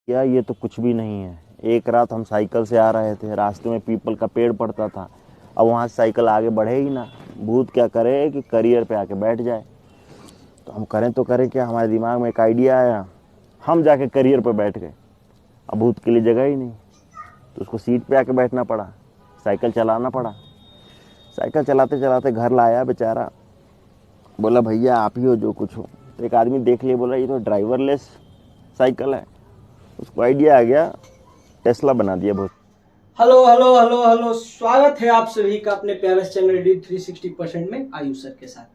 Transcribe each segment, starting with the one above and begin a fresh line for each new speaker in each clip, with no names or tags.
या ये तो कुछ भी नहीं है। एक रात हम साइकिल से आ रहे थे, रास्ते में पीपल का पेड़ पड़ता था। अब वहाँ से साइकिल आगे बढ़े ही ना। भूत क्या करे कि करियर पे आके बैठ जाए। तो हम करें तो करें क्या, हमारे दिमाग में एक आइडिया आया, हम जाके करियर पे बैठ गए। अब भूत के लिए जगह ही नहीं, तो उसको सीट पे आके बैठना पड़ा, साइकिल चलाना पड़ा। साइकिल चलाते चलाते घर लाया बेचारा। बोला भैया आप ही हो जो कुछ हो। तो एक आदमी देख लिया, बोला ये तो ड्राइवरलेस साइकिल है। उसको आइडिया आ गया, टेस्ला बना दिया बहुत।
हेलो हेलो हेलो हेलो, स्वागत है आप सभी का अपने प्यारे चैनल एडू 360% में आयुष सर के साथ।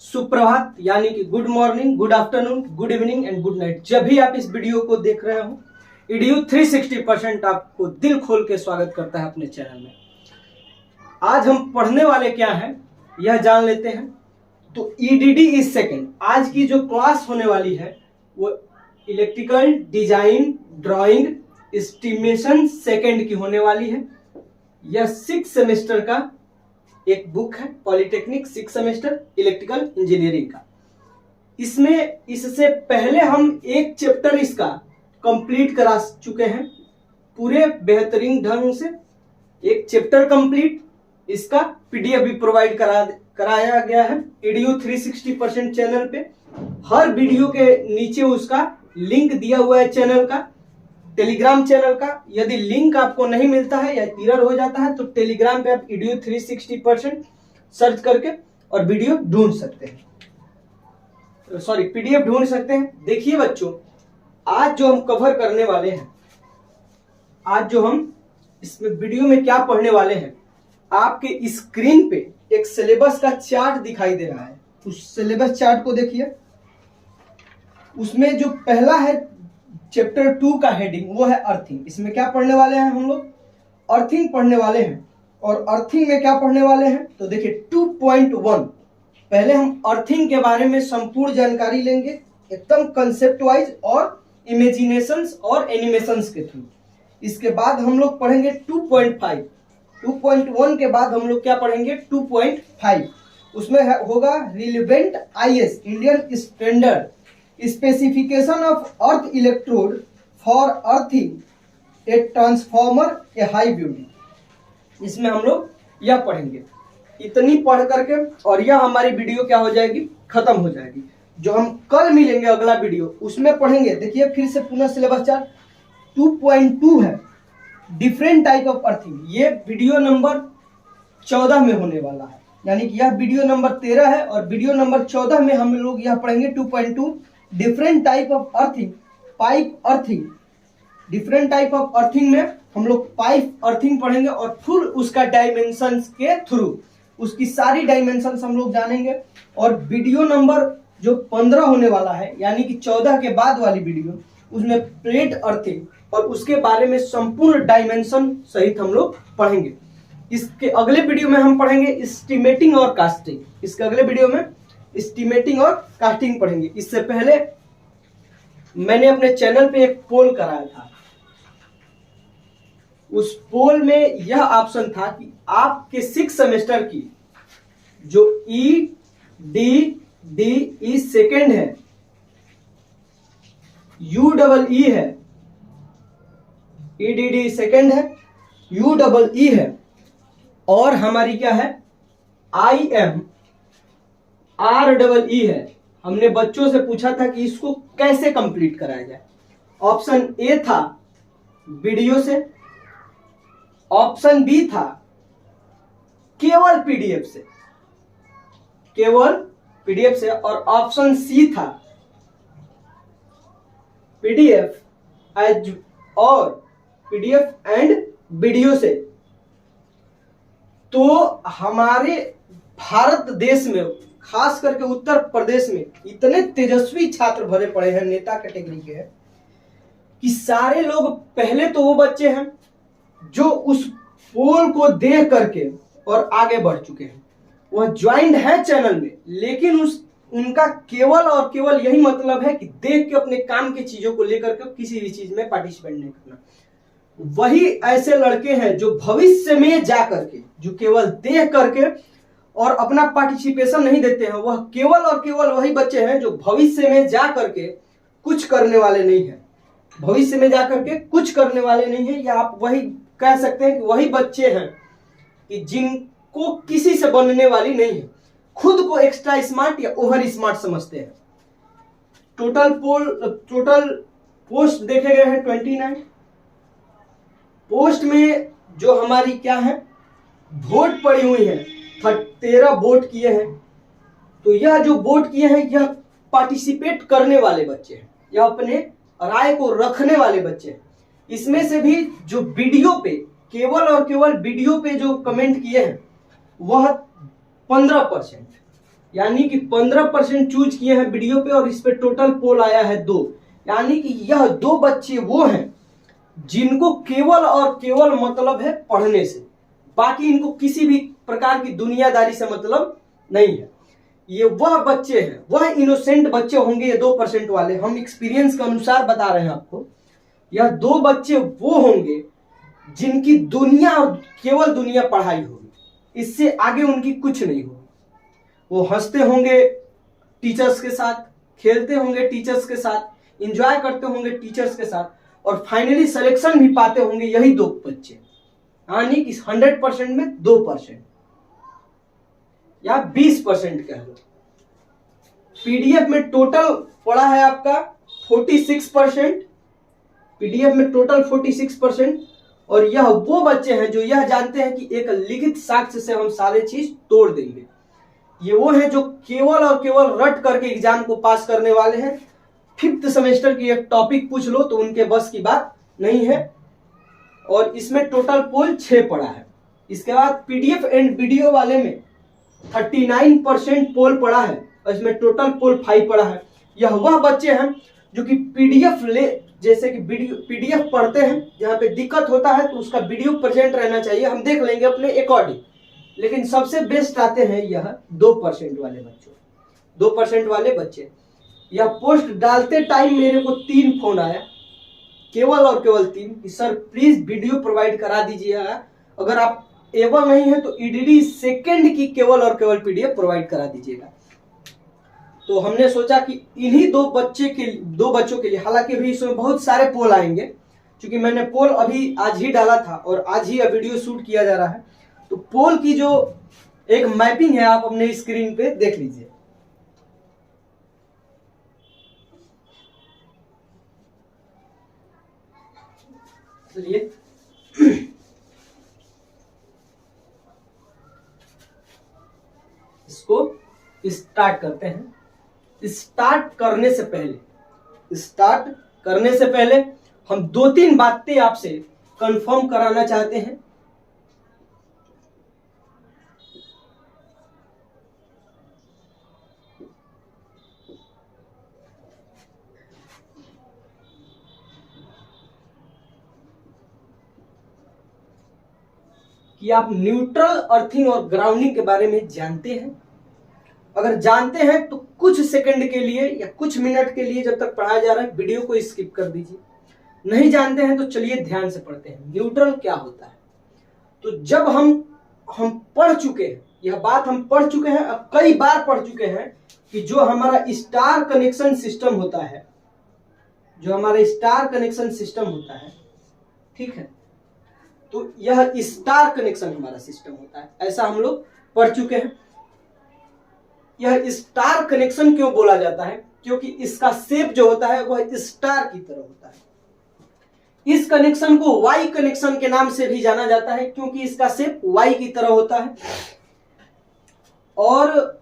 सुप्रभात यानी कि good morning, good afternoon, good evening and good night. जब भी आप इस वीडियो को देख रहे हो, एडू 360% आपको दिल खोल के स्वागत करता है अपने चैनल में। आज हम पढ़ने वाले क्या हैं यह जान लेते हैं। तो ईडीडी इज सेकेंड, आज की जो क्लास होने वाली है वो electrical design drawing estimation second की होने वाली है। यह 6 सेमेस्टर का एक बुक है, पॉलिटेक्निक 6 सेमेस्टर इलेक्ट्रिकल इंजीनियरिंग का। इसमें इससे पहले हम एक चैप्टर इसका कंप्लीट करा चुके हैं पूरे बेहतरीन ढंग से। एक चैप्टर कंप्लीट, इसका पीडीएफ भी प्रोवाइड कराया गया है एडू 360% चैनल पे। हर वीडियो के नीचे उसका लिंक दिया हुआ है चैनल का, टेलीग्राम चैनल का। यदि लिंक आपको नहीं मिलता है या एरर हो जाता है तो टेलीग्राम पे आप एडू 360% सर्च करके और वीडियो ढूंढ सकते हैं, सॉरी पीडीएफ ढूंढ सकते हैं। देखिए बच्चों, आज जो हम कवर करने वाले हैं, आज जो हम इसमें वीडियो में क्या पढ़ने वाले हैं, आपके स्क्रीन पे एक सिलेबस का चार्ट दिखाई दे रहा है। उस सिलेबस चार्ट को देखिए। उसमें जो पहला है चैप्टर 2 का हेडिंग, वो है अर्थिंग। इसमें क्या पढ़ने वाले हैं हम लोग? अर्थिंग पढ़ने वाले हैं। और अर्थिंग में क्या पढ़ने वाले हैं तो देखिए 2.1। पहले हम अर्थिंग के बारे में संपूर्ण जानकारी लेंगे, एकदम कंसेप्ट वाइज और इमेजिनेशंस और एनिमेशंस के थ्रू। इसके बाद हम लोग पढ़ेंगे 2.5। 2.1 के बाद हम लोग क्या पढ़ेंगे 2.5। उसमें होगा relevant IS Indian standard specification of earth electrode for earthing a transformer a high building. इसमें हम लोग यह पढ़ेंगे। इतनी पढ़ करके और यह हमारी वीडियो क्या हो जाएगी, खत्म हो जाएगी। जो हम कल मिलेंगे अगला वीडियो, उसमें पढ़ेंगे। देखिए फिर से पुनः सिलेबस चार्ट 2.2 है, डिफरेंट टाइप ऑफ अर्थिंग। ये वीडियो नंबर 14 में होने वाला है, यानी कि यह वीडियो नंबर 13 है और वीडियो नंबर 14 में हम लोग यह पढ़ेंगे 2.2 different type of earthing, pipe earthing. Different type of earthing में हम लोग पाइप अर्थिंग पढ़ेंगे और फिर उसका डायमेंशंस के थ्रू उसकी सारी डायमेंशंस हम लोग जानेंगे। और वीडियो नंबर जो 15 होने वाला है, यानी कि 14 के बाद वाली वीडियो, उसमें प्लेट अर्थिंग और उसके बारे में संपूर्ण डायमेंशन सहित हम लोग पढ़ेंगे। इसके अगले वीडियो में हम पढ़ेंगे एस्टिमेटिंग और कास्टिंग। इसके अगले वीडियो में एस्टिमेटिंग और कास्टिंग पढ़ेंगे। इससे पहले मैंने अपने चैनल पे एक पोल कराया था। उस पोल में यह ऑप्शन था कि आपके 6 सेमेस्टर की जो ई सेकेंड है, UEE है, EDD सेकेंड है, UEE है, और हमारी क्या है REE है। हमने बच्चों से पूछा था कि इसको कैसे कंप्लीट कराया जाए। ऑप्शन ए था वीडियो से, ऑप्शन बी था केवल पीडीएफ से, केवल पीडीएफ से, और ऑप्शन सी था पीडीएफ एज और पीडीएफ एंड वीडियो से। तो हमारे भारत देश में, खास करके उत्तर प्रदेश में, इतने तेजस्वी छात्र भरे पड़े हैं, नेता कैटेगरी के हैं, कि सारे लोग, पहले तो वो बच्चे हैं जो उस पोल को देख करके और आगे बढ़ चुके हैं, वह ज्वाइंट है चैनल में, लेकिन उनका केवल और केवल यही मतलब है कि देख के अपने काम की चीजों को लेकर के किसी भी चीज में पार्टिसिपेट नहीं करना। वही ऐसे लड़के हैं जो भविष्य में जा करके, जो केवल देख करके और अपना पार्टिसिपेशन नहीं देते हैं, वह केवल और केवल वही बच्चे हैं जो भविष्य में जा करके कुछ करने वाले नहीं हैं। भविष्य में जाकर के कुछ करने वाले नहीं है, या आप वही कह सकते हैं कि वही बच्चे हैं कि जिनको किसी से बनने वाली नहीं है, खुद को एक्स्ट्रा स्मार्ट या ओवर स्मार्ट समझते हैं। टोटल पोस्ट देखे गए हैं 29। पोस्ट में जो हमारी क्या है वोट पड़ी हुई है 13 वोट किए हैं। तो यह जो वोट किए हैं यह पार्टिसिपेट करने वाले बच्चे हैं, यह अपने राय को रखने वाले बच्चे हैं। इसमें से भी जो वीडियो पे केवल और केवल वीडियो पे जो कमेंट किए हैं वह 15%, यानी कि 15% चूज किए हैं वीडियो पे, और इस पे टोटल पोल आया है 2, यानी कि यह 2 बच्चे वो हैं जिनको केवल और केवल मतलब है पढ़ने से, बाकी इनको किसी भी प्रकार की दुनियादारी से मतलब नहीं है। ये वह बच्चे हैं, वह इनोसेंट बच्चे होंगे ये 2% वाले, हम एक्सपीरियंस के अनुसार बता रहे हैं आपको। यह 2 बच्चे वो होंगे जिनकी दुनिया और केवल दुनिया पढ़ाई होगी, इससे आगे उनकी कुछ नहीं होगी। वो हंसते होंगे टीचर्स के साथ, खेलते होंगे टीचर्स के साथ, एंजॉय करते होंगे टीचर्स के साथ, और फाइनली सिलेक्शन भी पाते होंगे यही 2 बच्चे, यानी कि 100% में 2% या 20% कह लो। पीडीएफ में टोटल पड़ा है आपका 46%, पीडीएफ में टोटल 46%, और यह वो बच्चे हैं जो यह जानते हैं कि एक लिखित साक्ष्य से हम सारे चीज तोड़ देंगे। ये वो हैं जो केवल और केवल रट करके एग्जाम को पास करने वाले हैं। 5th सेमेस्टर की एक टॉपिक पूछ लो तो उनके बस की बात नहीं है। और इसमें टोटल पोल 6 पड़ा है। इसके बाद पीडीएफ एंड वीडियो वाले में 39% पोल पड़ा है, और इसमें टोटल पोल 5 पड़ा है। यह वह बच्चे हैं जो कि पीडीएफ जैसे कि पीडीएफ पढ़ते हैं, जहाँ पे दिक्कत होता है तो उसका वीडियो प्रेजेंट रहना चाहिए, हम देख लेंगे अपने अकॉर्डिंग, लेकिन सबसे बेस्ट आते हैं यह 2% वाले बच्चों, 2% वाले बच्चे। यह पोस्ट डालते टाइम मेरे को 3 फोन आया, केवल और केवल 3, कि सर प्लीज वीडियो प्रोवाइड करा दीजिएगा, अगर आप एबल नहीं है तो ईडीडी सेकंड की केवल और केवल पीडीएफ प्रोवाइड करा दीजिएगा। तो हमने सोचा कि इन्हीं 2 बच्चों के लिए, हालांकि अभी इसमें बहुत सारे पोल आएंगे, क्योंकि मैंने पोल अभी आज ही डाला था और आज ही वीडियो शूट किया जा रहा है, तो पोल की जो एक मैपिंग है आप अपने स्क्रीन पे देख लीजिए। चलिए इसको स्टार्ट करते हैं। स्टार्ट करने से पहले हम 2-3 बातें आपसे कंफर्म कराना चाहते हैं। कि आप न्यूट्रल, अर्थिंग और ग्राउंडिंग के बारे में जानते हैं। अगर जानते हैं तो कुछ सेकंड के लिए या कुछ मिनट के लिए जब तक पढ़ाया जा रहा है वीडियो को स्किप कर दीजिए। नहीं जानते हैं तो चलिए ध्यान से पढ़ते हैं। न्यूट्रल क्या होता है? तो जब हम पढ़ चुके हैं, यह बात हम पढ़ चुके हैं, अब कई बार पढ़ चुके हैं कि जो हमारा स्टार कनेक्शन सिस्टम होता है, ठीक है, तो यह स्टार कनेक्शन हमारा सिस्टम होता है, ऐसा हम लोग पढ़ चुके हैं। यह स्टार कनेक्शन क्यों बोला जाता है? क्योंकि इसका शेप जो होता है वह स्टार की तरह होता है। इस कनेक्शन को वाई कनेक्शन के नाम से भी जाना जाता है, क्योंकि इसका शेप वाई की तरह होता है। और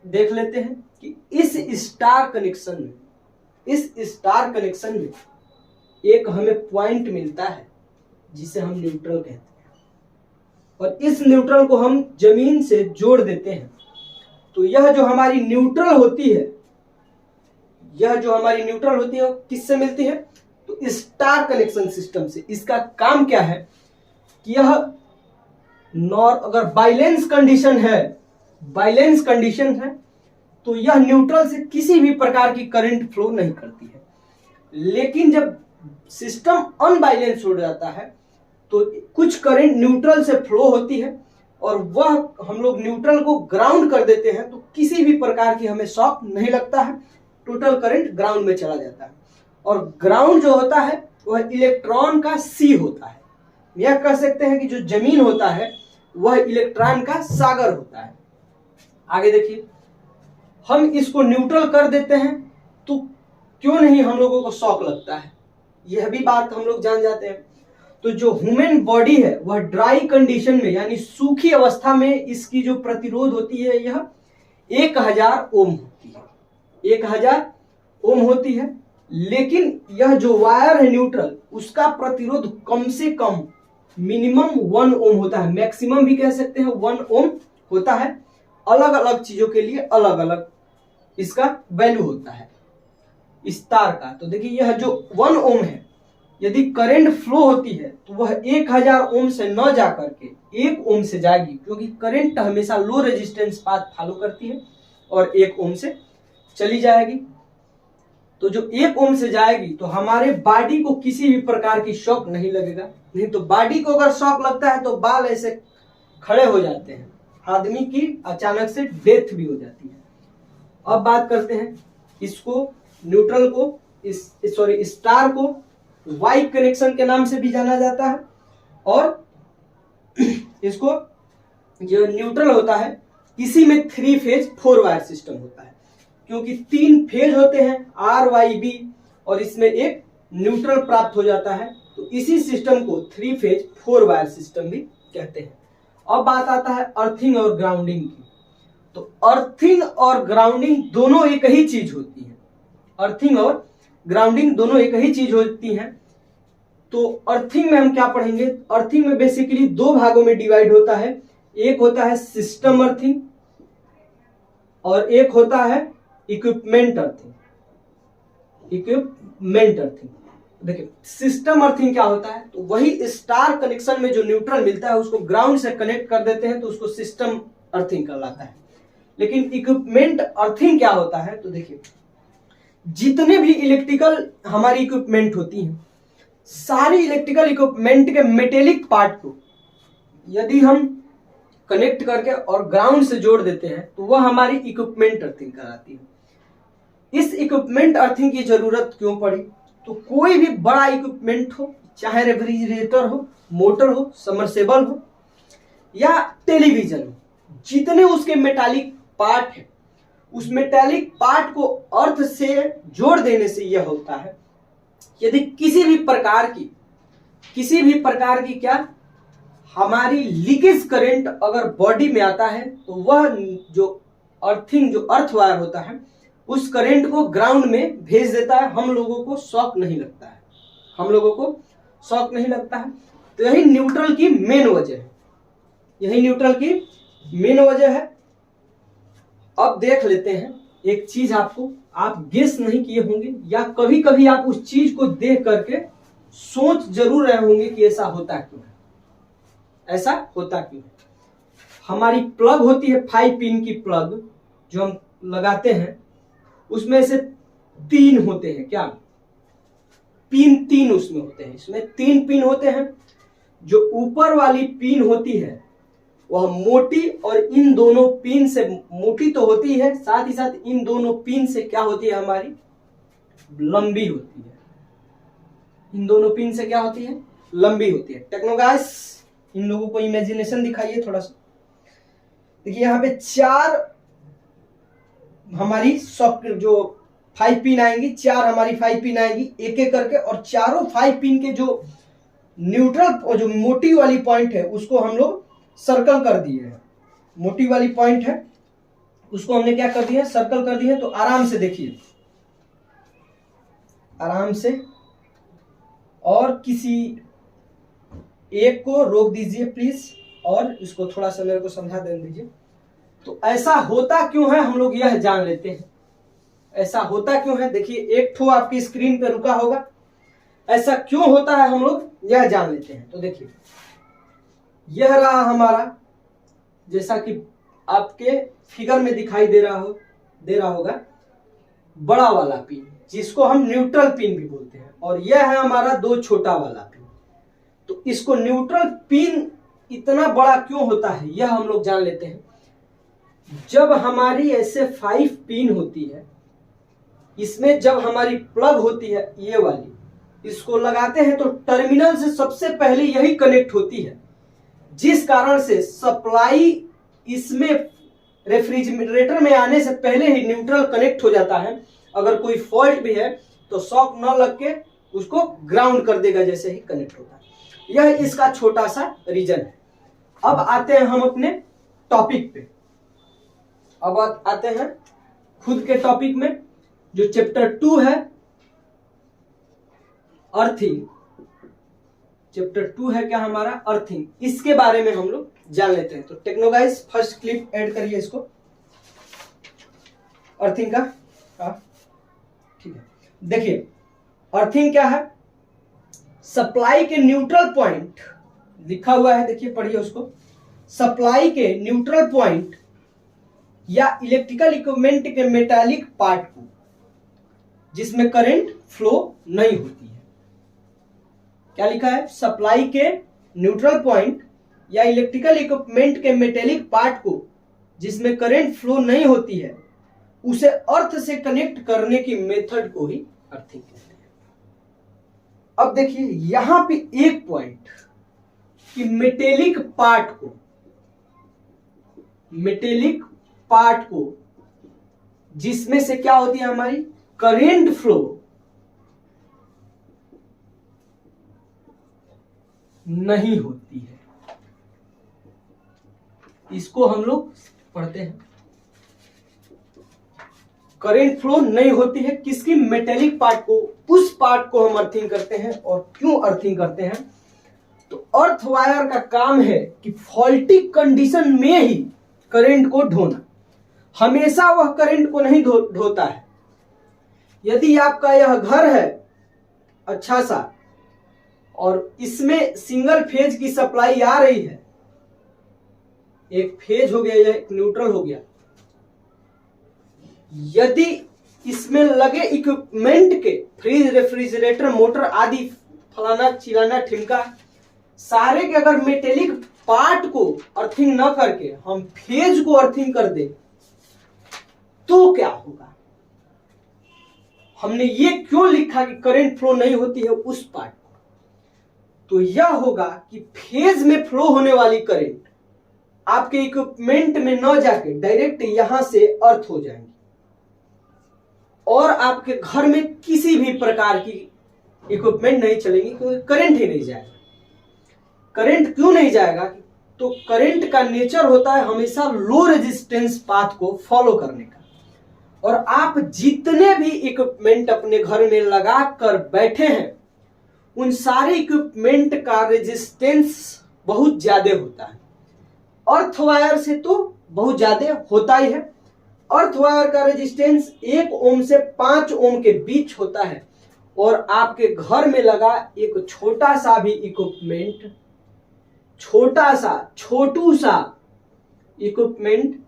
देख लेते हैं कि इस स्टार कनेक्शन में एक हमें पॉइंट मिलता है जिसे हम न्यूट्रल कहते हैं, और इस न्यूट्रल को हम जमीन से जोड़ देते हैं। तो यह जो हमारी न्यूट्रल होती है, वो किससे मिलती है? तो स्टार कनेक्शन सिस्टम से। इसका काम क्या है कि यह अगर बैलेंस कंडीशन है तो यह न्यूट्रल से किसी भी प्रकार की करंट फ्लो नहीं करती है। लेकिन जब सिस्टम अनबैलेंस हो जाता है तो कुछ करंट न्यूट्रल से फ्लो होती है, और वह हम लोग न्यूट्रल को ग्राउंड कर देते हैं, तो किसी भी प्रकार की हमें शॉक नहीं लगता है, टोटल करंट ग्राउंड में चला जाता है। और ग्राउंड जो होता है वह इलेक्ट्रॉन का सी होता है। यह कह सकते हैं कि जो जमीन होता है वह इलेक्ट्रॉन का सागर होता है। आगे देखिए, हम इसको न्यूट्रल कर देते हैं तो क्यों नहीं हम लोगों को शॉक लगता है, यह भी बात हम लोग जान जाते हैं। तो जो ह्यूमन बॉडी है वह ड्राई कंडीशन में यानी सूखी अवस्था में इसकी जो प्रतिरोध होती है यह 1000 ओम होती है, 1000 ओम होती है। लेकिन यह जो वायर है न्यूट्रल, उसका प्रतिरोध कम से कम मिनिमम 1 ओम होता है, मैक्सिमम भी कह सकते हैं 1 ओम होता है। अलग अलग चीजों के लिए अलग अलग इसका वैल्यू होता है इस तार का। तो देखिए यह जो 1 ओम है, यदि करंट फ्लो होती है तो वह 1000 ओम से न जाकर के 1 ओम से जाएगी, क्योंकि करंट हमेशा लो रेजिस्टेंस पाथ फॉलो करती है और 1 ओम से चली जाएगी। तो जो 1 ओम से जाएगी तो हमारे बॉडी को किसी भी प्रकार की शॉक नहीं लगेगा। नहीं तो बॉडी को अगर शॉक लगता है तो बाल ऐसे खड़े हो जाते हैं, आदमी की अचानक से डेथ भी हो जाती है। अब बात करते हैं इसको न्यूट्रल को, स्टार को वाई कनेक्शन के नाम से भी जाना जाता है। और इसको जो न्यूट्रल होता है, इसी में 3 फेज 4 वायर सिस्टम होता है, क्योंकि 3 फेज होते हैं RYB और इसमें एक न्यूट्रल प्राप्त हो जाता है। तो इसी सिस्टम को 3 फेज 4 वायर सिस्टम भी कहते हैं। अब बात आता है अर्थिंग और ग्राउंडिंग की। तो अर्थिंग और ग्राउंडिंग दोनों एक ही चीज होती है, अर्थिंग और ग्राउंडिंग दोनों एक ही चीज होती हैं। तो अर्थिंग में हम क्या पढ़ेंगे, अर्थिंग में बेसिकली 2 भागों में डिवाइड होता है। एक होता है सिस्टम अर्थिंग और एक होता है इक्विपमेंट अर्थिंग। इक्विपमेंट अर्थिंग देखिए, सिस्टम अर्थिंग क्या होता है, तो वही स्टार कनेक्शन में जो न्यूट्रल मिलता है उसको ग्राउंड से कनेक्ट कर देते हैं तो उसको सिस्टम अर्थिंग कहलाता है। लेकिन इक्विपमेंट अर्थिंग क्या होता है, तो देखिए जितने भी इलेक्ट्रिकल हमारी इक्विपमेंट होती हैं, सारी इलेक्ट्रिकल इक्विपमेंट के मेटेलिक पार्ट को यदि हम कनेक्ट करके और ग्राउंड से जोड़ देते हैं तो वह हमारी इक्विपमेंट अर्थिंग कहलाती है। इस इक्विपमेंट अर्थिंग की जरूरत क्यों पड़ी, तो कोई भी बड़ा इक्विपमेंट हो, चाहे रेफ्रिजरेटर हो, मोटर हो, सबमर्सिबल हो या टेलीविजन हो, जितने उसके मेटालिक पार्ट है, उस मेटालिक पार्ट को अर्थ से जोड़ देने से यह होता है, यदि किसी भी प्रकार की क्या हमारी लीकेज करंट अगर बॉडी में आता है तो वह जो अर्थिंग जो अर्थ वायर होता है उस करंट को ग्राउंड में भेज देता है। हम लोगों को शॉक नहीं लगता है, हम लोगों को शॉक नहीं लगता है। तो यही न्यूट्रल की मेन वजह है, यही न्यूट्रल की मेन वजह है। अब देख लेते हैं एक चीज, आपको आप गेस नहीं किए होंगे या कभी कभी आप उस चीज को देख करके सोच जरूर रहे होंगे कि ऐसा होता क्यों है, ऐसा होता क्यों है। हमारी प्लग होती है 5 पिन की प्लग जो हम लगाते हैं, उसमें से 3 होते हैं, क्या पिन 3 उसमें होते हैं, इसमें 3 पिन होते हैं। जो ऊपर वाली पिन होती है वह मोटी, और इन दोनों पिन से मोटी तो होती है, साथ ही साथ इन दोनों पिन से क्या होती है, हमारी लंबी होती है। इन दोनों पिन से क्या होती है, लंबी होती है। टेक्नोगाइस इन लोगों को इमेजिनेशन दिखाइए थोड़ा सा। देखिए यहाँ पे 4 हमारी सॉफ्ट जो 5 पिन आएंगी, 4 हमारी 5 पिन आएंगी एक एक करके, और चारों 5 पिन के जो न्यूट्रल और जो मोटी वाली पॉइंट है उसको हम लोग सर्कल कर दिए हैं। मोटी वाली पॉइंट है उसको हमने क्या कर दिया, सर्कल कर दिया। तो आराम से देखिए, आराम से, और किसी एक को रोक दीजिए प्लीज, और इसको थोड़ा सा मेरे को समझा दे दीजिए। तो ऐसा होता क्यों है हम लोग यह जान लेते हैं, ऐसा होता क्यों है। देखिए एक ठो आपकी स्क्रीन पे रुका होगा, ऐसा क्यों होता है हम लोग यह जान लेते हैं। तो देखिए यह रहा हमारा, जैसा कि आपके फिगर में दिखाई दे रहा होगा, बड़ा वाला पिन जिसको हम न्यूट्रल पिन भी बोलते हैं, और यह है हमारा 2 छोटा वाला पिन। तो इसको न्यूट्रल पिन इतना बड़ा क्यों होता है यह हम लोग जान लेते हैं। जब हमारी ऐसे 5 पिन होती है इसमें जब हमारी प्लग होती है ये वाली, इसको लगाते हैं तो टर्मिनल से सबसे पहले यही कनेक्ट होती है, जिस कारण से सप्लाई इसमें रेफ्रिजरेटर में आने से पहले ही न्यूट्रल कनेक्ट हो जाता है। अगर कोई फॉल्ट भी है तो शॉक न लग के उसको ग्राउंड कर देगा जैसे ही कनेक्ट होता है। यह इसका छोटा सा रीजन है। अब आते हैं हम अपने टॉपिक पे। अब आते हैं खुद के टॉपिक में, जो चैप्टर 2 है अर्थिंग। चैप्टर 2 है क्या हमारा, अर्थिंग। इसके बारे में हम लोग जान लेते हैं। तो techno guys first clip add करिए इसको, अर्थिंग का। ठीक है, देखिए अर्थिंग क्या है। सप्लाई के न्यूट्रल पॉइंट लिखा हुआ है, देखिए पढ़िए उसको। सप्लाई के न्यूट्रल पॉइंट या इलेक्ट्रिकल इक्विपमेंट के मेटालिक पार्ट को जिसमें करंट फ्लो नहीं होती है। क्या लिखा है, सप्लाई के न्यूट्रल पॉइंट या इलेक्ट्रिकल इक्विपमेंट के मेटेलिक पार्ट को जिसमें करंट फ्लो नहीं होती है, उसे अर्थ से कनेक्ट करने की मेथड को ही अर्थिंग कहते हैं। अब देखिए यहां पे एक पॉइंट कि मेटेलिक पार्ट को जिसमें से क्या होती है हमारी करंट फ्लो नहीं होती है, इसको हम लोग पढ़ते हैं। करंट फ्लो नहीं होती है किसकी, मेटेलिक पार्ट को। उस पार्ट को हम अर्थिंग करते हैं। और क्यों अर्थिंग करते हैं, तो अर्थ वायर का काम है कि फॉल्टी कंडीशन में ही करंट को ढोना। हमेशा वह करंट को नहीं ढोता है। यदि आपका यह घर है अच्छा सा और इसमें सिंगल फेज की सप्लाई आ रही है, एक फेज हो गया या एक न्यूट्रल हो गया, यदि इसमें लगे इक्विपमेंट के फ्रिज, रेफ्रिजरेटर, मोटर आदि फलाना चिलाना ठिमका सारे के अगर मेटेलिक पार्ट को अर्थिंग न करके हम फेज को अर्थिंग कर दे तो क्या होगा। हमने ये क्यों लिखा कि करंट फ्लो नहीं होती है उस पार्ट को, तो यह होगा कि फेज में फ्लो होने वाली करंट आपके इक्विपमेंट में न जाके डायरेक्ट यहां से अर्थ हो जाएंगी और आपके घर में किसी भी प्रकार की इक्विपमेंट नहीं चलेंगी, क्योंकि करंट ही नहीं जाएगा। करंट क्यों नहीं जाएगा, तो करंट का नेचर होता है हमेशा लो रेजिस्टेंस पाथ को फॉलो करने का। और आप जितने भी इक्विपमेंट अपने घर में लगा कर बैठे हैं उन सारे इक्विपमेंट का रेजिस्टेंस बहुत ज्यादा होता है। अर्थ वायर से तो बहुत ज्यादा होता ही है। अर्थ वायर का रेजिस्टेंस 1 ओम से 5 ओम के बीच होता है। और आपके घर में लगा एक छोटा सा भी इक्विपमेंट, छोटू सा इक्विपमेंट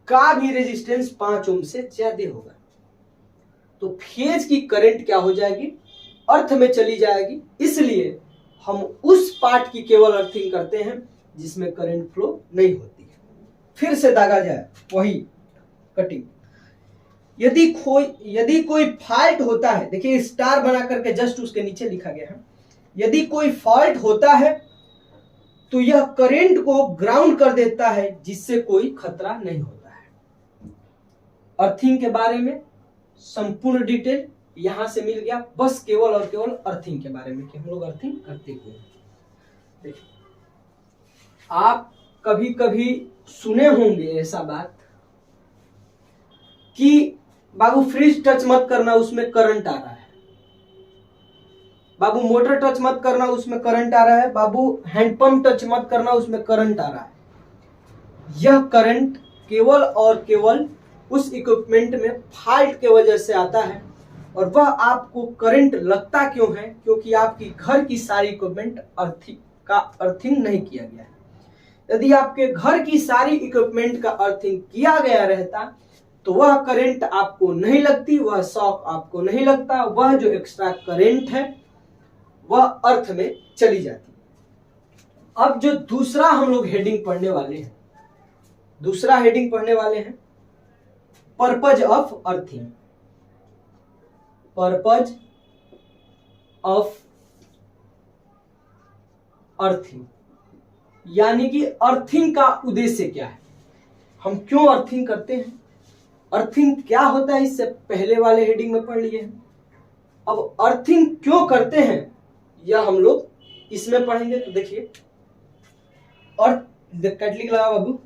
का भी रेजिस्टेंस 5 ओम से ज्यादा होगा। तो फेज की करंट क्या हो जाएगी, अर्थ में चली जाएगी। इसलिए हम उस पार्ट की केवल अर्थिंग करते हैं जिसमें करंट फ्लो नहीं होती है। फिर से दागा जाए वही कटिंग। यदि कोई फॉल्ट होता है, देखिए स्टार बना करके जस्ट उसके नीचे लिखा गया है, यदि कोई फॉल्ट होता है तो यह करंट को ग्राउंड कर देता है जिससे कोई खतरा नहीं होता है। अर्थिंग के बारे में संपूर्ण डिटेल यहां से मिल गया, बस केवल और केवल अर्थिंग के बारे में कि हम लोग अर्थिंग करते क्यों। देखिए आप कभी कभी सुने होंगे ऐसा बात कि बाबू फ्रिज टच मत करना उसमें करंट आ रहा है, बाबू मोटर टच मत करना उसमें करंट आ रहा है, बाबू हैंडपंप टच मत करना उसमें करंट आ रहा है। यह करंट केवल और केवल उस इक्विपमेंट में फॉल्ट के वजह से आता है। और वह आपको करंट लगता क्यों है, क्योंकि आपकी घर की सारी इक्विपमेंट अर्थिंग नहीं किया गया है। यदि आपके घर की सारी इक्विपमेंट का अर्थिंग किया गया रहता तो वह करंट आपको नहीं लगती, वह शॉक आपको नहीं लगता, वह जो एक्स्ट्रा करंट है वह अर्थ में चली जाती। अब जो दूसरा हम लोग हेडिंग पढ़ने वाले हैं purpose of earthing. Purpose of earthing, यानी कि अर्थिंग का उद्देश्य क्या है, हम क्यों अर्थिंग करते हैं, अर्थिंग क्या होता है, इससे पहले वाले हेडिंग में पढ़ लिए हैं। अब अर्थिंग क्यों करते हैं यह हम लोग इसमें पढ़ेंगे। तो देखिए, और कैटलिक लगा बाबू।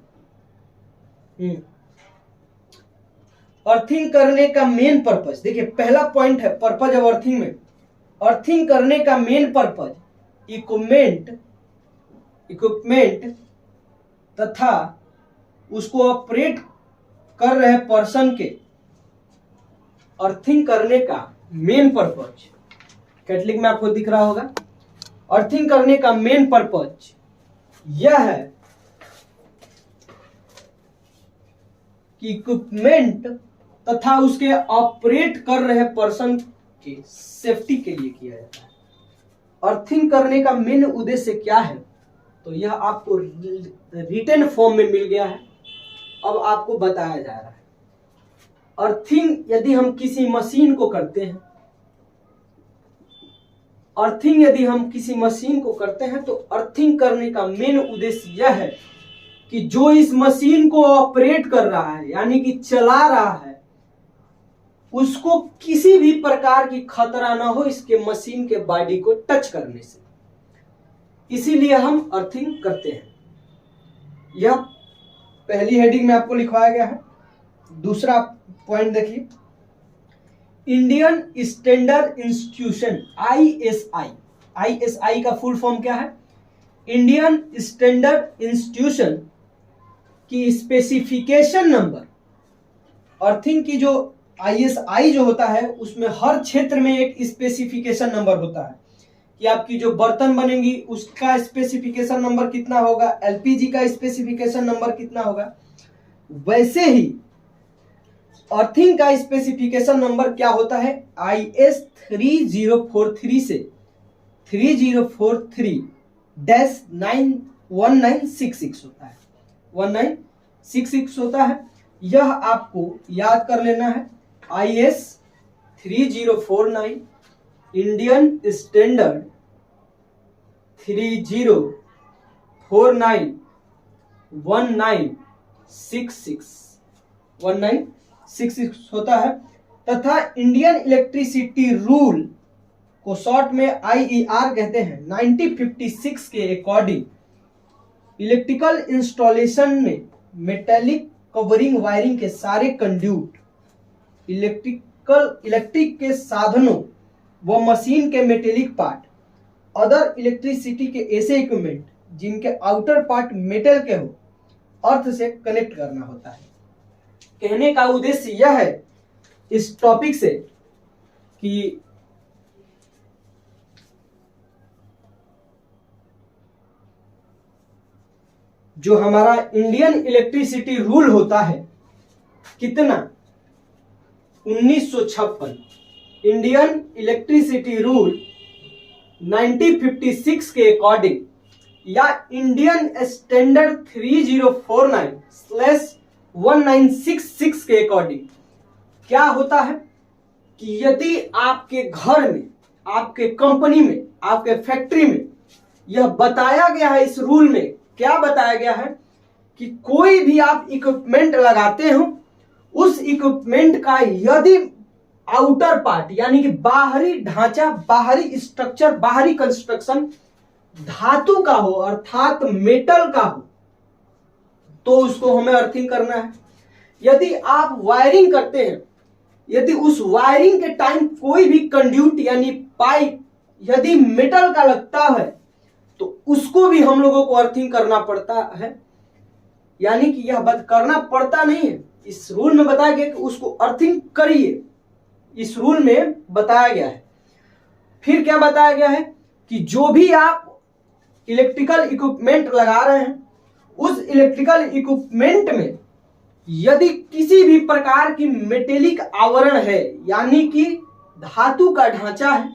अर्थिंग करने का मेन पर्पज, देखिए पहला पॉइंट है पर्पज ऑफ अर्थिंग में, अर्थिंग करने का मेन पर्पज इक्विपमेंट तथा उसको ऑपरेट कर रहे पर्सन के, अर्थिंग करने का मेन पर्पज, कैटलिक में आपको दिख रहा होगा, अर्थिंग करने का मेन पर्पज यह है कि इक्विपमेंट तथा उसके ऑपरेट कर रहे पर्सन के सेफ्टी के लिए किया जाता है। अर्थिंग करने का मेन उद्देश्य क्या है, तो यह आपको रिटन फॉर्म में मिल गया है, अब आपको बताया जा रहा है। अर्थिंग यदि हम किसी मशीन को करते हैं, अर्थिंग यदि हम किसी मशीन को करते हैं तो अर्थिंग करने का मेन उद्देश्य यह है कि जो इस मशीन को ऑपरेट कर रहा है यानी कि चला रहा है, उसको किसी भी प्रकार की खतरा ना हो इसके मशीन के बॉडी को टच करने से, इसीलिए हम अर्थिंग करते हैं। यह पहली हेडिंग में आपको लिखवाया गया है। दूसरा पॉइंट देखिए, इंडियन स्टैंडर्ड इंस्टीट्यूशन आईएसआई का फुल फॉर्म क्या है, इंडियन स्टैंडर्ड इंस्टीट्यूशन की स्पेसिफिकेशन नंबर। अर्थिंग की जो आईएसआई जो होता है उसमें हर क्षेत्र में एक स्पेसिफिकेशन नंबर होता है कि आपकी जो बर्तन बनेंगी उसका स्पेसिफिकेशन नंबर कितना होगा, एलपीजी का स्पेसिफिकेशन नंबर कितना होगा, वैसे ही अर्थिंग का स्पेसिफिकेशन नंबर क्या होता है, IS 3043 से 3043-1966 होता है, 1966 होता है। यह आपको याद कर लेना है, IS 3049 इंडियन स्टैंडर्ड 3049-1966 होता है, तथा इंडियन इलेक्ट्रिसिटी रूल को शॉर्ट में IER कहते हैं, 1956 के अकॉर्डिंग इलेक्ट्रिकल इंस्टॉलेशन में मेटेलिक कवरिंग वायरिंग के सारे कंड्यूट, इलेक्ट्रिक के साधनों व मशीन के मेटेलिक पार्ट, अदर इलेक्ट्रिसिटी के ऐसे इक्विपमेंट जिनके आउटर पार्ट मेटल के हो, अर्थ से कनेक्ट करना होता है। कहने का उद्देश्य यह है इस टॉपिक से कि जो हमारा इंडियन इलेक्ट्रिसिटी रूल होता है, कितना 1956, इंडियन इलेक्ट्रिसिटी रूल 1956 के अकॉर्डिंग या इंडियन स्टैंडर्ड 3049/1966 के अकॉर्डिंग क्या होता है कि यदि आपके घर में, आपके कंपनी में, आपके फैक्ट्री में यह बताया गया है, इस रूल में क्या बताया गया है कि कोई भी आप इक्विपमेंट लगाते हो, उस इक्विपमेंट का यदि आउटर पार्ट यानी कि बाहरी ढांचा, बाहरी स्ट्रक्चर, बाहरी कंस्ट्रक्शन धातु का हो अर्थात मेटल का हो, तो उसको हमें अर्थिंग करना है। यदि आप वायरिंग करते हैं, यदि उस वायरिंग के टाइम कोई भी कंड्यूट यानी पाइप यदि मेटल का लगता है तो उसको भी हम लोगों को अर्थिंग करना पड़ता है। यानी कि यह बात करना पड़ता नहीं है, इस रूल में बताया गया कि उसको अर्थिंग करिए, इस रूल में बताया गया है। फिर क्या बताया गया है कि जो भी आप इलेक्ट्रिकल इक्विपमेंट लगा रहे हैं, उस इलेक्ट्रिकल इक्विपमेंट में यदि किसी भी प्रकार की मेटेलिक आवरण है यानी कि धातु का ढांचा है,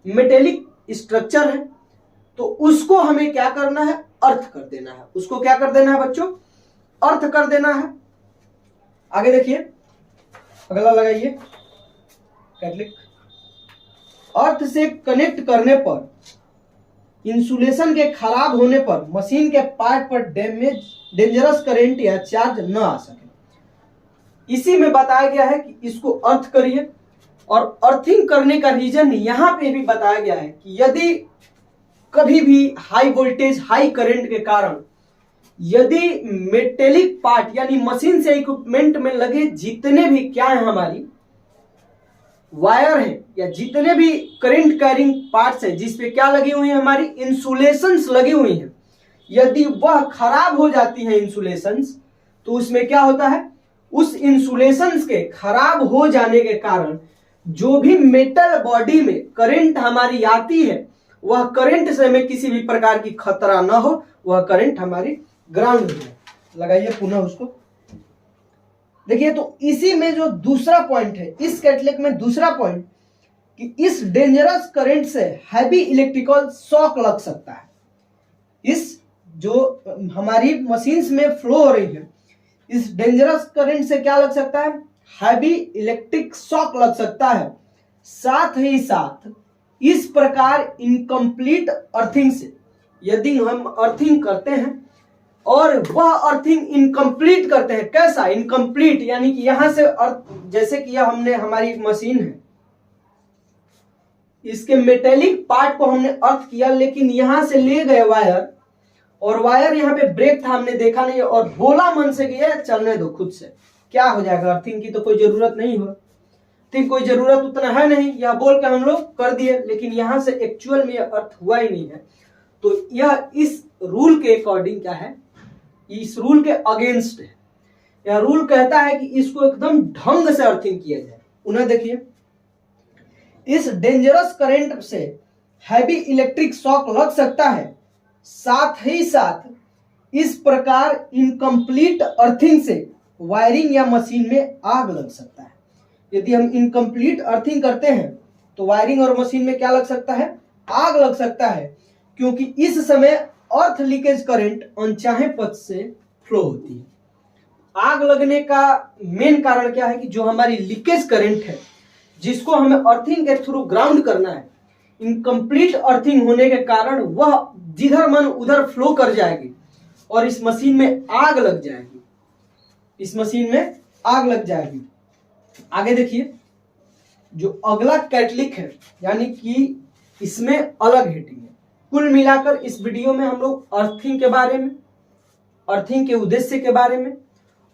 मेटेलिक स्ट्रक्चर है, तो उसको हमें क्या करना है, अर्थ कर देना है। उसको क्या कर देना है बच्चों, अर्थ कर देना है। आगे देखिए, अगला लगाइए, कैटलिक अर्थ से कनेक्ट करने पर इंसुलेशन के खराब होने पर मशीन के पार्ट पर डेंजरस करंट या चार्ज न आ सके। इसी में बताया गया है कि इसको अर्थ करिए, और अर्थिंग करने का रीजन यहां पे भी बताया गया है कि यदि कभी भी हाई वोल्टेज हाई करंट के कारण यदि मेटेलिक पार्ट यानी मशीन से इक्विपमेंट में लगे जितने भी क्या है हमारी वायर है या जितने भी करंट कैरिंग पार्ट्स है जिसपे क्या लगी हुई है हमारी इंसुलेशंस लगी हुई हैं, यदि वह खराब हो जाती है इंसुलेशंस, तो उसमें क्या होता है, उस इंसुलेशंस के खराब हो जाने के कारण जो भी मेटल बॉडी में करंट हमारी आती है वह करंट से हमें किसी भी प्रकार की खतरा ना हो, वह करंट हमारी ग्राउंड हो जाए। लगाइए पुनः उसको, देखिए। तो इसी में जो दूसरा पॉइंट है इस कैटलिक में दूसरा पॉइंट कि इस डेंजरस करंट से हैवी इलेक्ट्रिकल शॉक लग सकता है। इस जो हमारी मशीन्स में फ्लो हो रही है इस डेंजरस करंट से क्या लग सकता है, हैवी इलेक्ट्रिक शॉक लग सकता है। साथ ही साथ इस प्रकार इनकम्प्लीट अर्थिंग से यदि हम अर्थिंग करते हैं और वह अर्थिंग इनकम्प्लीट करते हैं, कैसा इनकम्प्लीट, यानी कि यहां से जैसे कि यह हमने हमारी मशीन है इसके मेटेलिक पार्ट को हमने अर्थ किया, लेकिन यहां से ले गए वायर और वायर यहाँ पे ब्रेक था हमने देखा नहीं और बोला मन से गया चलने दो खुद से, क्या हो जाएगा, अर्थिंग की तो कोई जरूरत नहीं हो, ठीक कोई जरूरत उतना है नहीं, यह बोल के हम लोग कर दिए, लेकिन यहां से एक्चुअल में यह अर्थ हुआ ही नहीं है। तो यह इस रूल के अकॉर्डिंग क्या है, इस रूल के अगेंस्ट है। यह रूल कहता है कि इसको एकदम ढंग से अर्थिंग किया जाए। उन्हें देखिए, इस डेंजरस करंट से हैवी इलेक्ट्रिक शॉक लग सकता है, साथ ही साथ इस प्रकार इनकम्प्लीट अर्थिंग से वायरिंग या मशीन में आग लग सकता है। यदि हम इनकम्प्लीट अर्थिंग करते हैं तो वायरिंग और मशीन में क्या लग सकता है, आग लग सकता है, क्योंकि इस समय अर्थ लीकेज करंट अनचाहे पथ से फ्लो होती है। आग लगने का मेन कारण क्या है कि जो हमारी लीकेज करंट है जिसको हमें अर्थिंग के थ्रू ग्राउंड करना है, इनकम्प्लीट अर्थिंग होने के कारण वह जिधर मन उधर फ्लो कर जाएगी और इस मशीन में आग लग जाएगी, इस मशीन में आग लग जाएगी। आगे देखिए, जो अगला कैटलिक है यानी कि इसमें अलग हेडिंग है। कुल मिलाकर इस वीडियो में हम लोग अर्थिंग के बारे में, अर्थिंग के उद्देश्य के बारे में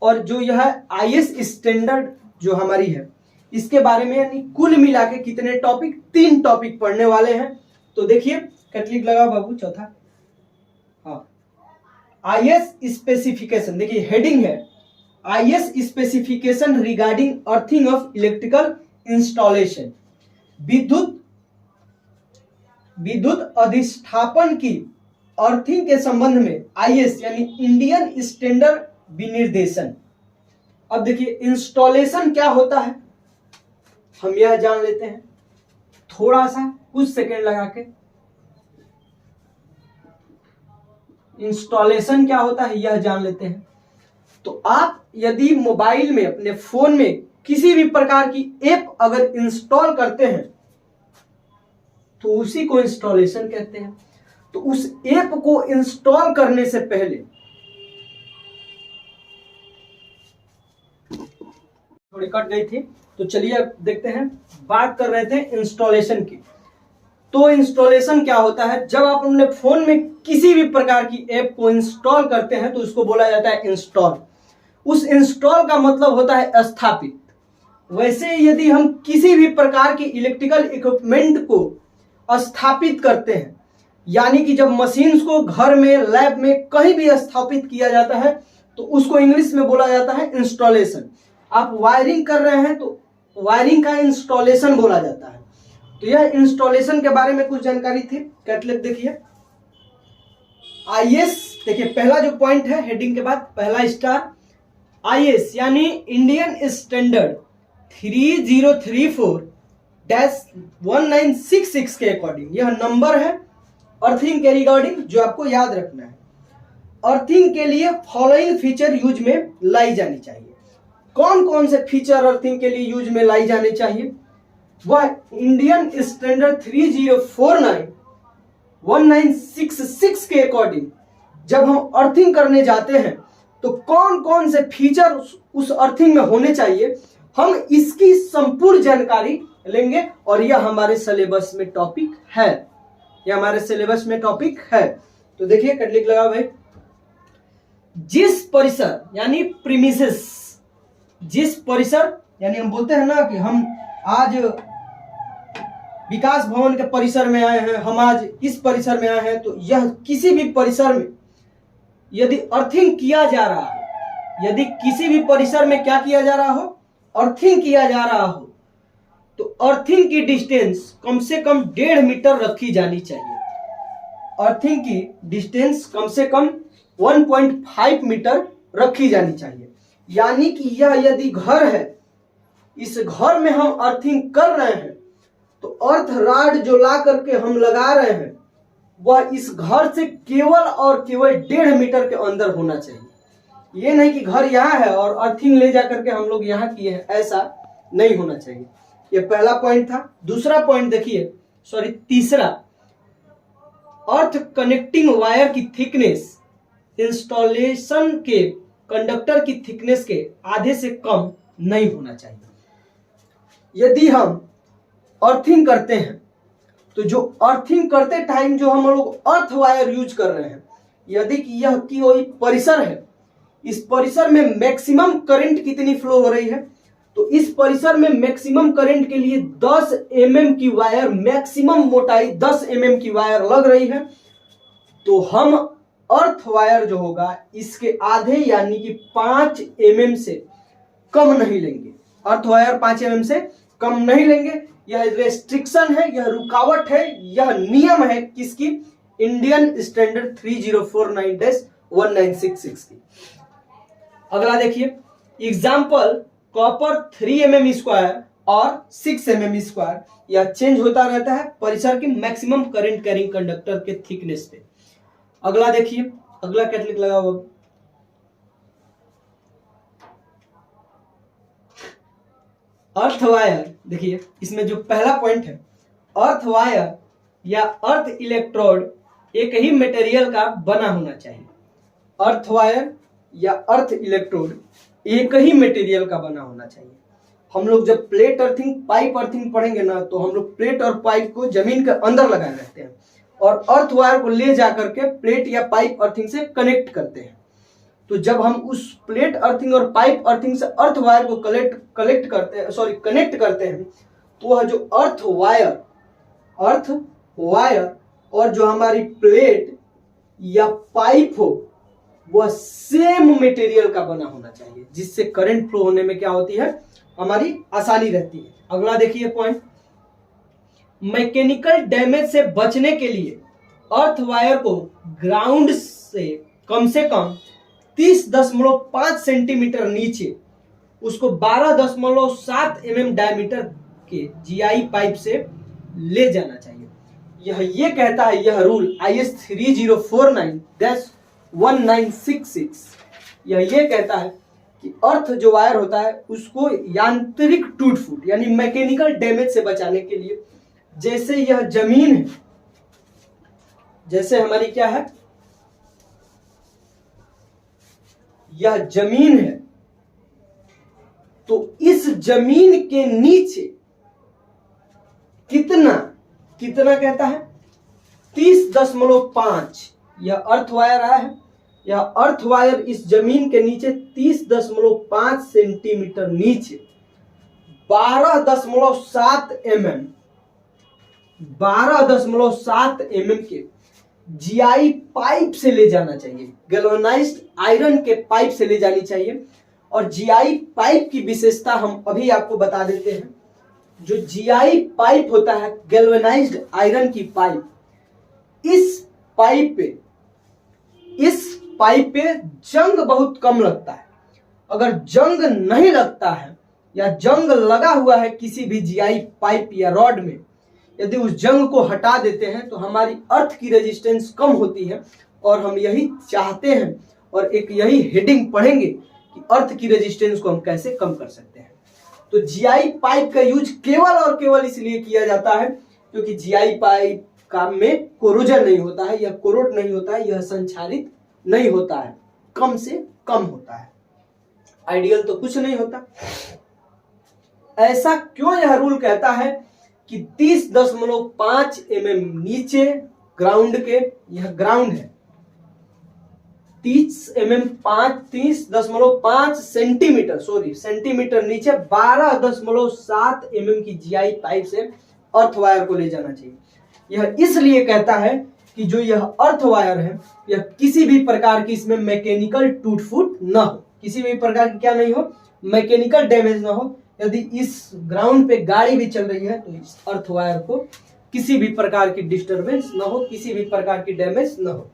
और जो यह आईएस स्टैंडर्ड जो हमारी है इसके बारे में, यानी कुल मिला के कितने टॉपिक, 3 टॉपिक पढ़ने वाले हैं। तो देखिए कैटलिक लगाओ बाबू, चौथा, हाँ, आईएस स्पेसिफिकेशन। देखिए हेडिंग है IS specification regarding earthing of electrical installation. विद्युत अधिष्ठापन की अर्थिंग के संबंध में आईएस यानी इंडियन स्टैंडर्ड विनिर्देशन। अब देखिए इंस्टॉलेशन क्या होता है हम यह जान लेते हैं, थोड़ा सा कुछ सेकंड लगा के। इंस्टॉलेशन क्या होता है यह जान लेते हैं। तो आप यदि मोबाइल में अपने फोन में किसी भी प्रकार की ऐप अगर इंस्टॉल करते हैं तो उसी को इंस्टॉलेशन कहते हैं। तो उस ऐप को इंस्टॉल करने से पहले, थोड़ी कट गई थी तो चलिए अब देखते हैं, बात कर रहे थे इंस्टॉलेशन की। तो इंस्टॉलेशन क्या होता है, जब आप अपने फोन में किसी भी प्रकार की ऐप को इंस्टॉल करते हैं तो उसको बोला जाता है इंस्टॉल। उस इंस्टॉल का मतलब होता है स्थापित। वैसे यदि हम किसी भी प्रकार की इलेक्ट्रिकल इक्विपमेंट को स्थापित करते हैं, यानी कि जब मशीन्स को घर में, लैब में कहीं भी स्थापित किया जाता है तो उसको इंग्लिश में बोला जाता है इंस्टॉलेशन। आप वायरिंग कर रहे हैं तो वायरिंग का इंस्टॉलेशन बोला जाता है। तो यह इंस्टॉलेशन के बारे में कुछ जानकारी थी। कैटलिक देखिए, आईएस, देखिए पहला जो पॉइंट है हेडिंग के बाद पहला स्टार, आईएस यानी इंडियन स्टैंडर्ड 3034-1966 के अकॉर्डिंग यह नंबर है अर्थिंग के रिगार्डिंग जो आपको याद रखना है। अर्थिंग के लिए फॉलोइंग फीचर यूज में लाई जानी चाहिए। कौन कौन से फीचर अर्थिंग के लिए यूज में लाई जानी चाहिए, वह इंडियन स्टैंडर्ड 3049 1966 के अकॉर्डिंग जब हम अर्थिंग करने जाते हैं तो कौन कौन से फीचर उस अर्थिंग में होने चाहिए, हम इसकी संपूर्ण जानकारी लेंगे। और यह हमारे सिलेबस में टॉपिक है, यह हमारे सिलेबस में टॉपिक है। तो देखिए कटलिक लगा भाई, जिस परिसर यानी प्रीमिसेस, जिस परिसर यानी हम बोलते हैं ना कि हम आज विकास भवन के परिसर में आए हैं, हम आज इस परिसर में आए हैं, तो यह किसी भी परिसर में यदि अर्थिंग किया जा रहा है, यदि किसी भी परिसर में क्या किया जा रहा हो, अर्थिंग किया जा रहा हो, तो अर्थिंग की डिस्टेंस कम से कम 1.5 मीटर रखी जानी चाहिए। अर्थिंग की डिस्टेंस कम से कम 1.5 मीटर रखी जानी चाहिए। यानी कि यह यदि घर है, इस घर में हम अर्थिंग कर रहे हैं, तो अर्थ राड जो ला करके हम लगा रहे हैं वह इस घर से केवल और केवल 1.5 मीटर के अंदर होना चाहिए। ये नहीं कि घर यहाँ है और अर्थिंग ले जाकर के हम लोग यहाँ किए हैं, ऐसा नहीं होना चाहिए। ये पहला पॉइंट था। दूसरा पॉइंट देखिए, सॉरी तीसरा, अर्थ कनेक्टिंग वायर की थिकनेस इंस्टॉलेशन के कंडक्टर की थिकनेस के आधे से कम नहीं होना चाहिए। यदि हम अर्थिंग करते हैं तो जो अर्थिंग करते टाइम जो हम लोग अर्थ वायर यूज कर रहे हैं, यदि कि यह की कोई परिसर है, इस परिसर में मैक्सिमम करंट कितनी फ्लो हो रही है, तो इस परिसर में मैक्सिमम करंट के लिए 10 mm की वायर, मैक्सिमम मोटाई 10 mm की वायर लग रही है, तो हम अर्थ वायर जो होगा इसके आधे यानी कि 5 mm से कम नहीं लेंगे। अर्थ वायर 5 mm से कम नहीं लेंगे। यह रेस्ट्रिक्शन है, यह रुकावट है, यह नियम है किसकी, इंडियन स्टैंडर्ड 3049-1966 की। अगला देखिए एग्जाम्पल, कॉपर 3 mm स्क्वायर और 6 mm स्क्वायर, यह चेंज होता रहता है परिसर की मैक्सिमम करंट कैरिंग कंडक्टर के थिकनेस पे। अगला देखिए, अगला कैटलिक लगा हुआ, अर्थ वायर। देखिए इसमें जो पहला पॉइंट है, अर्थ वायर या अर्थ इलेक्ट्रोड एक ही मटेरियल का बना होना चाहिए। अर्थ वायर या अर्थ इलेक्ट्रोड एक ही मटेरियल का बना होना चाहिए। हम लोग जब प्लेट अर्थिंग, पाइप अर्थिंग पढ़ेंगे ना, तो हम लोग प्लेट और पाइप को जमीन के अंदर लगाए रहते हैं और अर्थ वायर को ले जाकर के प्लेट या पाइप अर्थिंग से कनेक्ट करते हैं। तो जब हम उस प्लेट अर्थिंग और पाइप अर्थिंग से अर्थ वायर को कनेक्ट करते हैं, तो वह जो अर्थ वायर और जो हमारी प्लेट या पाइप हो वह सेम मटेरियल का बना होना चाहिए, जिससे करंट फ्लो होने में क्या होती है, हमारी आसानी रहती है। अगला देखिए पॉइंट, मैकेनिकल डैमेज से बचने के लिए अर्थ वायर को ग्राउंड से कम 30.5 सेंटीमीटर नीचे उसको 12.7 mm डायमीटर के जीआई पाइप से ले जाना चाहिए। ये कहता है, यह रूल IS 3049-1966 ये कहता है कि अर्थ जो वायर होता है उसको यांत्रिक टूट फूट यानी मैकेनिकल डैमेज से बचाने के लिए, जैसे यह जमीन है, जैसे हमारी क्या है, यह जमीन है, तो इस जमीन के नीचे कितना कहता है 30.5, यह अर्थ वायर आया है, यह अर्थ वायर इस जमीन के नीचे 30.5 सेंटीमीटर नीचे 12.7 mm के जीआई पाइप से ले जाना चाहिए, गैल्वेनाइज्ड आयरन के पाइप से ले जानी चाहिए। और जीआई पाइप की विशेषता हम अभी आपको बता देते हैं। जो जीआई पाइप होता है, गैल्वेनाइज्ड आयरन की पाइप, इस पाइप पे जंग बहुत कम लगता है। अगर जंग नहीं लगता है या जंग लगा हुआ है किसी भी जीआई पाइप या रॉड में, यदि उस जंग को हटा देते हैं तो हमारी अर्थ की रेजिस्टेंस कम होती है। और हम यही चाहते हैं और एक यही हेडिंग पढ़ेंगे कि अर्थ की रेजिस्टेंस को हम कैसे कम कर सकते हैं। तो जीआई पाइप का यूज केवल और केवल इसलिए किया जाता है क्योंकि जीआई पाइप का में कोरोजन नहीं होता है, यह कोरोड नहीं होता है, यह संक्षारित नहीं होता है, कम से कम होता है, आइडियल तो कुछ नहीं होता। ऐसा क्यों यह रूल कहता है कि 30.5 mm नीचे ग्राउंड के, यह ग्राउंड है, 30.5 सेंटीमीटर सेंटीमीटर नीचे 12.7 mm की जीआई पाइप से अर्थ वायर को ले जाना चाहिए। यह इसलिए कहता है कि जो यह अर्थ वायर है यह किसी भी प्रकार की इसमें मैकेनिकल टूट फूट ना हो, किसी भी प्रकार की क्या नहीं हो, मैकेनिकल डैमेज ना हो। यदि इस ग्राउंड पे गाड़ी भी चल रही है तो इस अर्थ वायर को किसी भी प्रकार की डिस्टरबेंस ना हो, किसी भी प्रकार की डैमेज ना हो।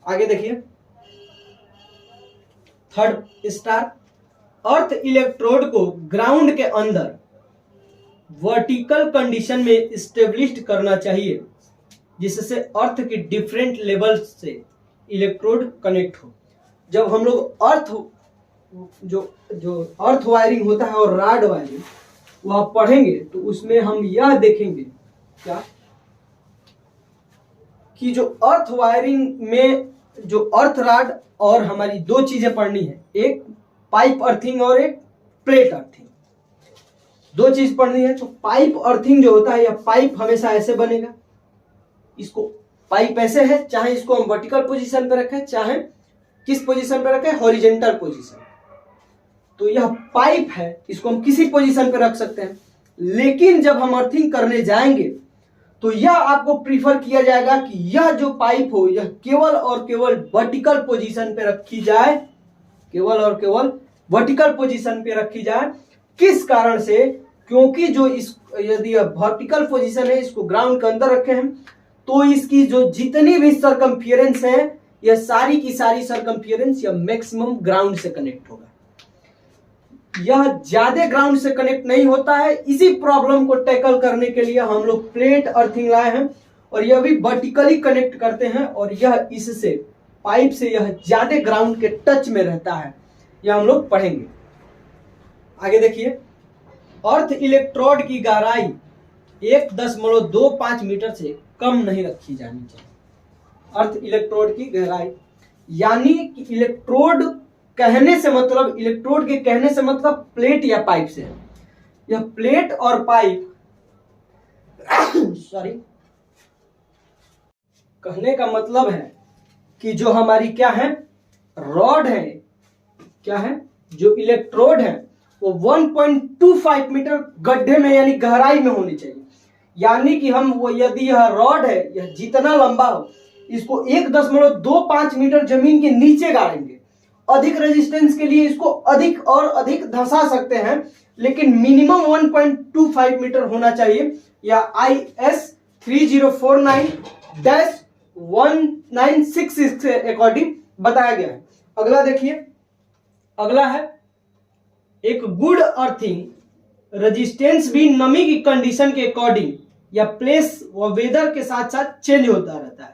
आगे देखिए, थर्ड स्टार, अर्थ इलेक्ट्रोड को ग्राउंड के अंदर वर्टिकल कंडीशन में स्टेब्लिश्ड करना चाहिए जिससे अर्थ की डिफरेंट लेवल से इलेक्ट्रोड कनेक्ट हो। जब हम लोग अर्थ जो अर्थ वायरिंग होता है और रॉड वायरिंग वह पढ़ेंगे तो उसमें हम यह देखेंगे क्या कि जो अर्थ वायरिंग में जो अर्थ रॉड और हमारी दो चीजें पढ़नी है, एक पाइप अर्थिंग और एक प्लेट अर्थिंग, दो चीज पढ़नी है। तो पाइप अर्थिंग जो होता है, यह पाइप हमेशा ऐसे बनेगा, इसको पाइप ऐसे है, चाहे इसको हम वर्टिकल पोजीशन पे रखें चाहे किस पोजीशन पे रखें, हॉरिजॉन्टल पोजीशन। तो यह पाइप है, इसको हम किसी पोजीशन पे रख सकते हैं, लेकिन जब हम अर्थिंग करने जाएंगे तो यह आपको प्रीफर किया जाएगा कि यह जो पाइप हो यह केवल और केवल वर्टिकल पोजीशन पे रखी जाए, केवल और केवल वर्टिकल पोजीशन पे रखी जाए। किस कारण से? क्योंकि जो इस यदि यह वर्टिकल पोजीशन है, इसको ग्राउंड के अंदर रखे हैं तो इसकी जो जितनी भी सरकमफियरेंस है यह सारी की सारी सरकमफियरेंस या मैक्सिमम ग्राउंड से कनेक्ट होगा। यह ज्यादा ग्राउंड से कनेक्ट नहीं होता है। इसी प्रॉब्लम को टैकल करने के लिए हम लोग प्लेट अर्थिंग लाए हैं और यह भी वर्टिकली कनेक्ट करते हैं और यह इससे पाइप से यह ज्यादा ग्राउंड के टच में रहता है, यह हम लोग पढ़ेंगे। आगे देखिए, अर्थ इलेक्ट्रोड की गहराई 1.25 मीटर से कम नहीं रखी जानी चाहिए। अर्थ इलेक्ट्रोड की गहराई यानी कि इलेक्ट्रोड के कहने से मतलब प्लेट या पाइप से है। यह प्लेट और पाइप कहने का मतलब है कि जो हमारी क्या है, रॉड है, क्या है, जो इलेक्ट्रोड है वो 1.25 मीटर गड्ढे में यानी गहराई में होनी चाहिए। यानी कि हम वो यदि यह रॉड है यह जितना लंबा हो इसको 1.25 मीटर जमीन के नीचे गाड़ेंगे। अधिक रेजिस्टेंस के लिए इसको अधिक और अधिक धंसा सकते हैं, लेकिन मिनिमम 1.25 मीटर होना चाहिए। या IS 3049-1966 के अकॉर्डिंग बताया गया है। अगला देखिए, अगला है एक गुड अर्थिंग रेजिस्टेंस भी नमी की कंडीशन के अकॉर्डिंग या प्लेस व वेदर के साथ साथ चेंज होता रहता है।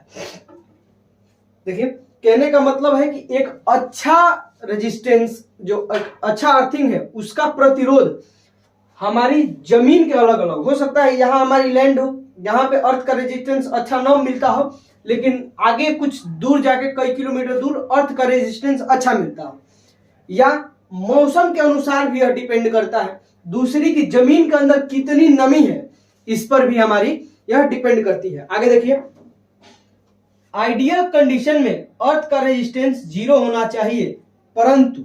देखिए, कहने का मतलब है कि एक अच्छा रेजिस्टेंस, जो अच्छा अर्थिंग है उसका प्रतिरोध हमारी जमीन के अलग अलग हो सकता है। यहाँ हमारी लैंड हो, यहाँ पे अर्थ का रेजिस्टेंस अच्छा न मिलता हो, लेकिन आगे कुछ दूर जाके कई किलोमीटर दूर अर्थ का रेजिस्टेंस अच्छा मिलता हो। या मौसम के अनुसार भी यह डिपेंड करता है। दूसरी की जमीन के अंदर कितनी नमी है इस पर भी हमारी यह डिपेंड करती है। आगे देखिए, आइडियल कंडीशन में अर्थ का रेजिस्टेंस 0 होना चाहिए, परंतु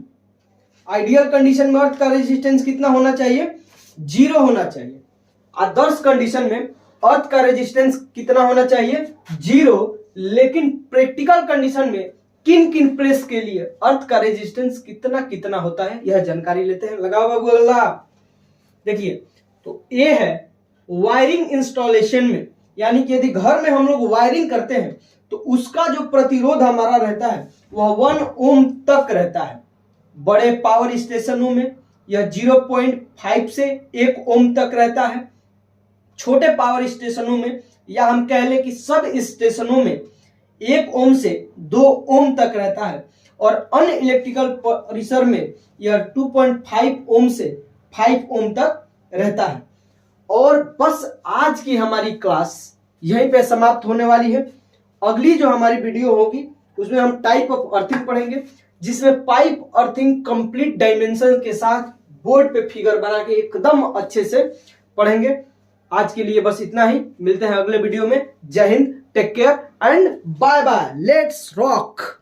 आइडियल कंडीशन में अर्थ का रेजिस्टेंस कितना होना चाहिए? 0 होना चाहिए। आदर्श कंडीशन में अर्थ का रेजिस्टेंस कितना होना चाहिए? 0। लेकिन प्रैक्टिकल कंडीशन में किन किन प्लेस के लिए अर्थ का रेजिस्टेंस कितना कितना होता है यह जानकारी लेते हैं। लगाओ बाबू अल्लाह। देखिए, तो ये है वायरिंग इंस्टॉलेशन में, यानी कि यदि घर में हम लोग वायरिंग करते हैं तो उसका जो प्रतिरोध हमारा रहता है वह 1 ओम तक रहता है। बड़े पावर स्टेशनों में यह 0.5 से 1 ओम तक रहता है। छोटे पावर स्टेशनों में या हम कह लें कि सब स्टेशनों में 1 ओम से 2 ओम तक रहता है और अन्य इलेक्ट्रिकल परिसर में यह 2.5 ओम से 5 ओम तक रहता है। और बस आज की हमारी क्लास यहीं पे समाप्त होने वाली है। अगली जो हमारी वीडियो होगी उसमें हम टाइप ऑफ अर्थिंग पढ़ेंगे, जिसमें पाइप अर्थिंग कंप्लीट डायमेंशन के साथ बोर्ड पे फिगर बना के एकदम अच्छे से पढ़ेंगे। आज के लिए बस इतना ही, मिलते हैं अगले वीडियो में। जय हिंद, take care and bye bye, let's rock.